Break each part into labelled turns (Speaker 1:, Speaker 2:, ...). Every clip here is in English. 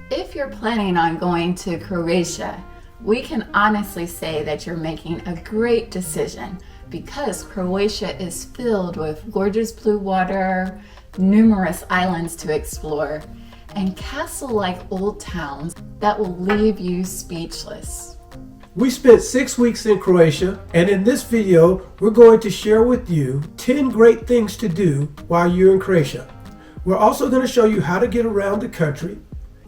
Speaker 1: If you're planning on going to Croatia, we can honestly say that you're making a great decision because Croatia is filled with gorgeous blue water, numerous islands to explore, and castle-like old towns that will leave you speechless.
Speaker 2: We spent 6 weeks in Croatia, and in this video, we're going to share with you 10 great things to do while you're in Croatia. We're also going to show you how to get around the country,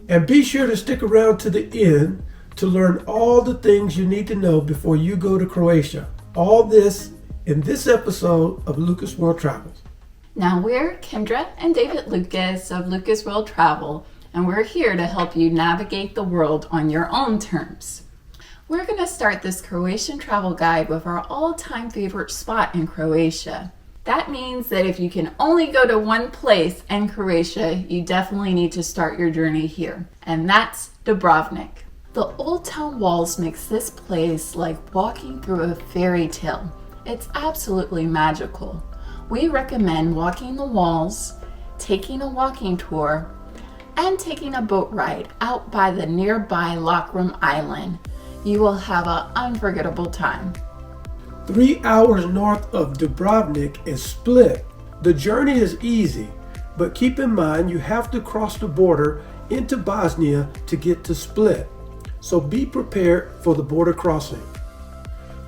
Speaker 2: and be sure to stick around to the end to learn all the things you need to know before you go to Croatia. All this in this episode of Lucas World Travels.
Speaker 1: Now we're Kendra and David Lucas of Lucas World Travel, and we're here to help you navigate the world on your own terms. We're going to start this Croatian travel guide with our all-time favorite spot in Croatia. That means that if you can only go to one place in Croatia, you definitely need to start your journey here, and that's Dubrovnik. The old town walls makes this place like walking through a fairy tale. It's absolutely magical. We recommend walking the walls, taking a walking tour, and taking a boat ride out by the nearby Lockroom Island. You will have an unforgettable time.
Speaker 2: 3 hours north of Dubrovnik is Split. The journey is easy, but keep in mind you have to cross the border into Bosnia to get to Split. So be prepared for the border crossing.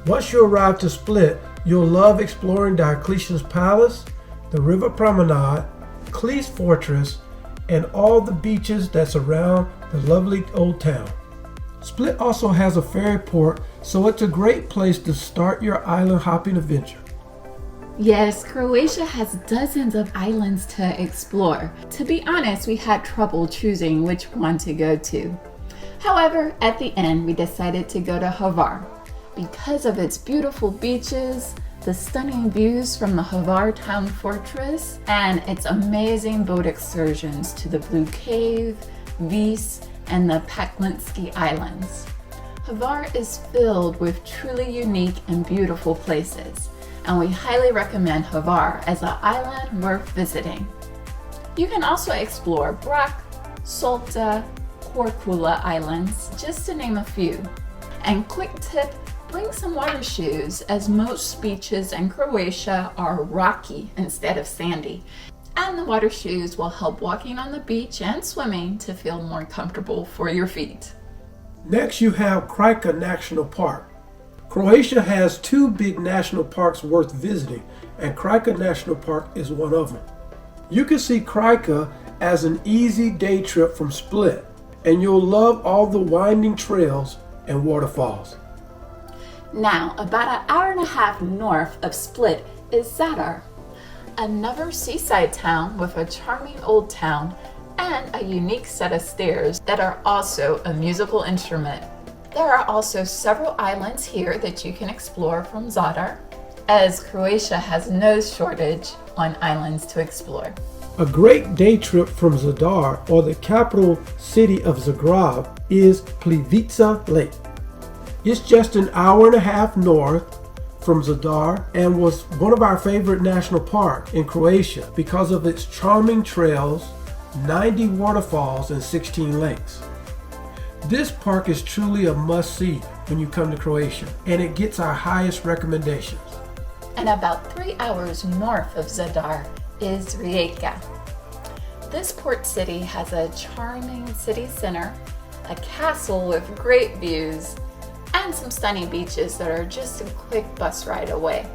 Speaker 2: Once you arrive to Split, you'll love exploring Diocletian's Palace, the River Promenade, Klis Fortress, and all the beaches that surround the lovely old town. Split also has a ferry port, so it's a great place to start your island hopping adventure.
Speaker 1: Yes, Croatia has dozens of islands to explore. To be honest, we had trouble choosing which one to go to. However, at the end, we decided to go to Hvar. Because of its beautiful beaches, the stunning views from the Hvar town fortress, and its amazing boat excursions to the Blue Cave, Vis, and the Paklenski Islands. Hvar is filled with truly unique and beautiful places, and we highly recommend Hvar as an island worth visiting. You can also explore Brač, Solta, Korčula Islands, just to name a few. And quick tip, bring some water shoes as most beaches in Croatia are rocky instead of sandy. And the water shoes will help walking on the beach and swimming to feel more comfortable for your feet.
Speaker 2: Next you have Krka National Park. Croatia has 2 big national parks worth visiting, and Krka National Park is one of them. You can see Krka as an easy day trip from Split, and you'll love all the winding trails and waterfalls.
Speaker 1: Now, about an hour and a half north of Split is Zadar, another seaside town with a charming old town and a unique set of stairs that are also a musical instrument. There are also several islands here that you can explore from Zadar, as Croatia has no shortage on islands to explore.
Speaker 2: A great day trip from Zadar, or the capital city of Zagreb, is Plitvice Lake. It's just an hour and a half north from Zadar and was one of our favorite national parks in Croatia because of its charming trails, 90 waterfalls, and 16 lakes. This park is truly a must-see when you come to Croatia, and it gets our highest recommendations.
Speaker 1: And about 3 hours north of Zadar is Rijeka. This port city has a charming city center, a castle with great views, and some stunning beaches that are just a quick bus ride away.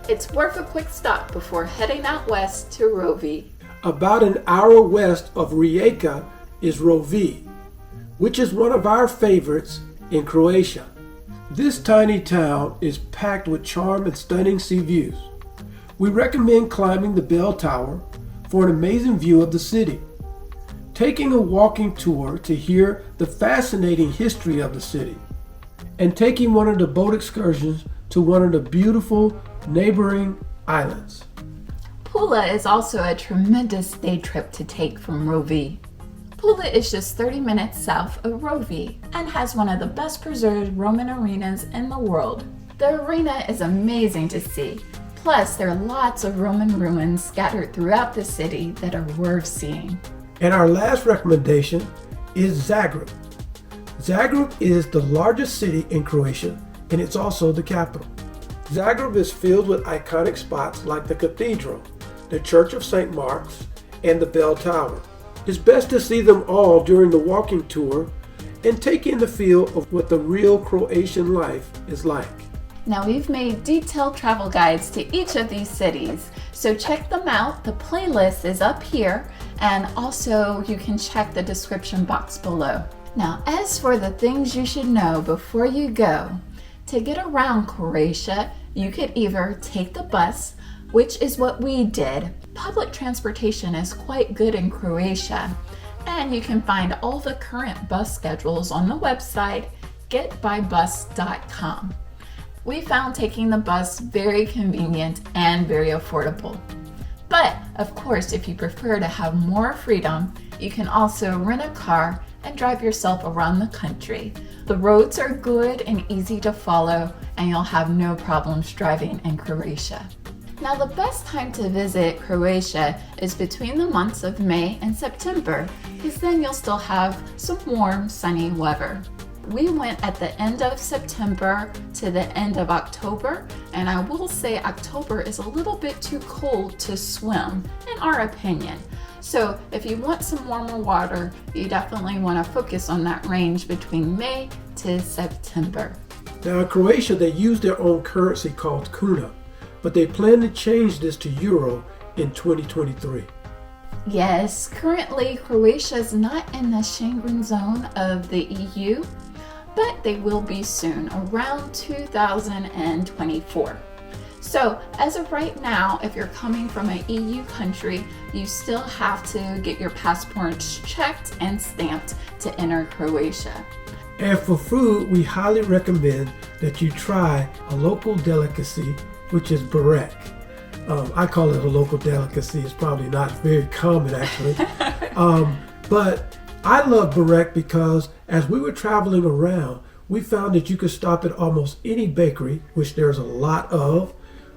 Speaker 1: It's worth a quick stop before heading out west to Rovinj.
Speaker 2: About an hour west of Rijeka is Rovinj, which is one of our favorites in Croatia. This tiny town is packed with charm and stunning sea views. We recommend climbing the bell tower for an amazing view of the city, taking a walking tour to hear the fascinating history of the city, and taking one of the boat excursions to one of the beautiful neighboring islands.
Speaker 1: Pula is also a tremendous day trip to take from Rovinj. Pula is just 30 minutes south of Rovinj and has one of the best preserved Roman arenas in the world. The arena is amazing to see. Plus, there are lots of Roman ruins scattered throughout the city that are worth seeing.
Speaker 2: And our last recommendation is Zagreb. Zagreb is the largest city in Croatia, and it's also the capital. Zagreb is filled with iconic spots like the cathedral, the Church of St. Mark's, and the Bell Tower. It's best to see them all during the walking tour and take in the feel of what the real Croatian life is like.
Speaker 1: Now we've made detailed travel guides to each of these cities, so check them out. The playlist is up here, and also you can check the description box below. Now, as for the things you should know before you go, to get around Croatia, you could either take the bus, which is what we did. Public transportation is quite good in Croatia, and you can find all the current bus schedules on the website getbybus.com. We found taking the bus very convenient and very affordable. But of course, if you prefer to have more freedom, you can also rent a car and drive yourself around the country. The roads are good and easy to follow, and you'll have no problems driving in Croatia. Now, the best time to visit Croatia is between the months of May and September, because then you'll still have some warm, sunny weather. We went at the end of September to the end of October, and I will say October is a little bit too cold to swim, in our opinion. So if you want some warmer water, you definitely want to focus on that range between May to September.
Speaker 2: Now in Croatia, they use their own currency called kuna, but they plan to change this to euro in 2023.
Speaker 1: Yes, currently Croatia is not in the Schengen zone of the EU, but they will be soon, around 2024. So as of right now, if you're coming from an EU country, you still have to get your passports checked and stamped to enter Croatia.
Speaker 2: And for food, we highly recommend that you try a local delicacy, which is burek. I call it a local delicacy. It's probably not very common, actually. But I love burek because as we were traveling around, we found that you could stop at almost any bakery, which there's a lot of.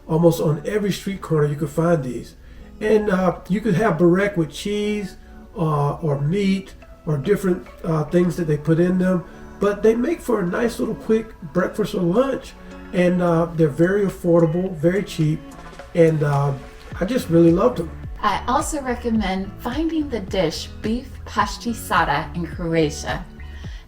Speaker 2: Almost on every street corner you could find these. And you could have burek with cheese or meat or different things that they put in them. But they make for a nice little quick breakfast or lunch. And they're very affordable, very cheap. And I just really loved them.
Speaker 1: I also recommend finding the dish beef pastisada in Croatia.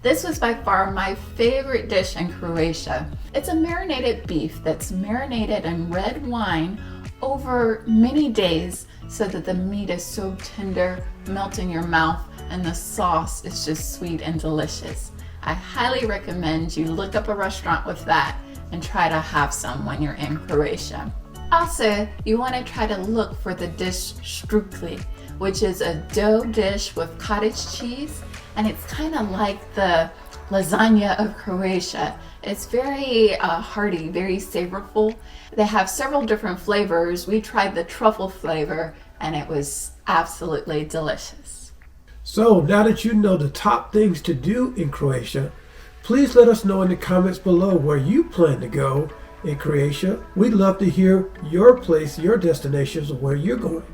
Speaker 1: This was by far my favorite dish in Croatia. It's a marinated beef that's marinated in red wine over many days so that the meat is so tender, melt in your mouth, and the sauce is just sweet and delicious. I highly recommend you look up a restaurant with that and try to have some when you're in Croatia. Also, you want to try to look for the dish strukli, which is a dough dish with cottage cheese, and it's kind of like the lasagna of Croatia. It's very hearty, very savorful. They have several different flavors. We tried the truffle flavor, and it was absolutely delicious.
Speaker 2: So now that you know the top things to do in Croatia, please let us know in the comments below where you plan to go in Croatia. We'd love to hear your place, your destinations, where you're going.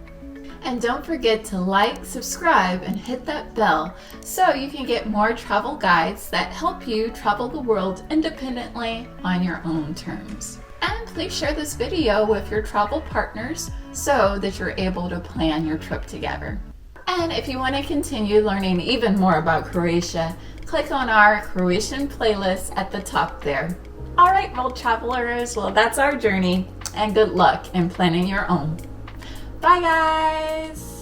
Speaker 1: And don't forget to like, subscribe, and hit that bell so you can get more travel guides that help you travel the world independently on your own terms. And please share this video with your travel partners so that you're able to plan your trip together. And if you want to continue learning even more about Croatia, click on our Croatian playlist at the top there. All right, world travelers, well, that's our journey, and good luck in planning your own. Bye, guys!